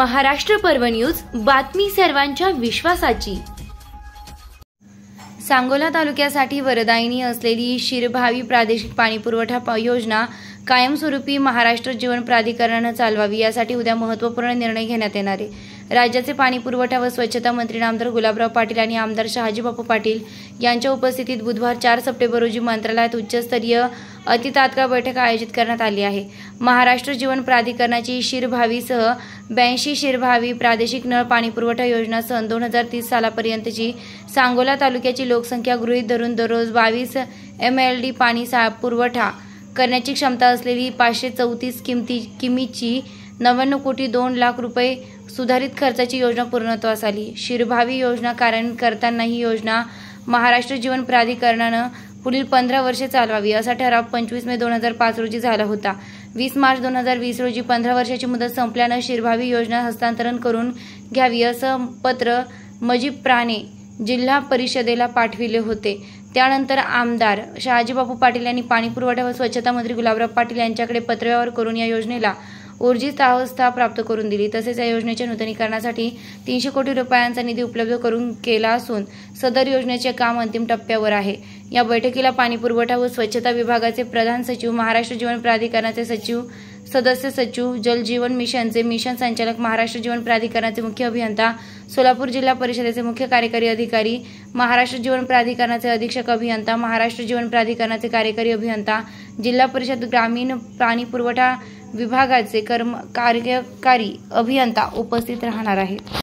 महाराष्ट्र पर्व न्यूज, बातमी सर्वांच्या विश्वासाची। सांगोला तालुक्यासाठी वरदायिनी असलेली शिरभावी प्रादेशिक पाणीपुरवठा योजना कायमस्वरूपी महाराष्ट्र जीवन प्राधिकरणाने चालवावी, यासाठी उद्या महत्त्वपूर्ण निर्णय घेण्यात येणार आहे। राज्याचे पाणीपुरवठा व स्वच्छता मंत्री नामदार गुलाबराव पाटील आणि आमदार शहाजीबापू पाटील यांच्या उपस्थितीत बुधवार 4 सप्टेंबर रोजी मंत्रालयात उच्चस्तरीय अतितात्काळ बैठक आयोजित करण्यात आली आहे। महाराष्ट्र जीवन प्राधिकरणाची शिरभावीसह 82 शिरभावी प्रादेशिक नळ पाणीपुरवठा योजना सन 2030 सालापर्यंतची सांगोला तालुक्याची लोकसंख्या गृहीत धरून दररोज 22 MLD पाणी पुरवठा करण्याची क्षमता असलेली 534 किमीची 99 कोटी 2 लाख रुपये सुधारित खर्चाची योजना पूर्णत्वास आली। शिरभावी योजना कार्यान्वित करताना ही योजना महाराष्ट्र जीवन प्राधिकरणाने पुढील 15 वर्षे चालवावी, असा ठराव 25 मे 2005 रोजी झाला होता। 20 मार्च 2020 रोजी 15 वर्षाची मुदत संपल्याने शिरभावी योजना हस्तांतरण करून घ्यावी असं पत्र मजीब प्राणे जिल्हा परिषदेला पाठविले होते। त्यानंतर आमदार शहाजीबापू पाटील यांनी पाणीपुरवठा व स्वच्छता मंत्री गुलाबराव पाटील यांच्याकडे पत्रव्यवहार करून या योजनेला ऊर्जित अवस्था प्राप्त करून दिली। तसेच या योजनेच्या नूतनीकरणासाठी 300 कोटी रुपयांचा निधी उपलब्ध करून केला असून सदर योजनेचे काम अंतिम टप्प्यावर आहे। या बैठकीला पाणीपुरवठा व स्वच्छता विभागाचे प्रधान सचिव, महाराष्ट्र जीवन प्राधिकरणाचे सचिव, सदस्य सचिव, जल जीवन मिशनचे मिशन संचालक, महाराष्ट्र जीवन प्राधिकरणाचे मुख्य अभियंता, सोलापूर जिल्हा परिषदेचे मुख्य कार्यकारी अधिकारी, महाराष्ट्र जीवन प्राधिकरणाचे अधीक्षक अभियंता, महाराष्ट्र जीवन प्राधिकरणाचे कार्यकारी अभियंता, जिल्हा परिषद ग्रामीण पाणीपुरवठा विभागाचे कार्यकारी अभियंता उपस्थित राहणार आहेत।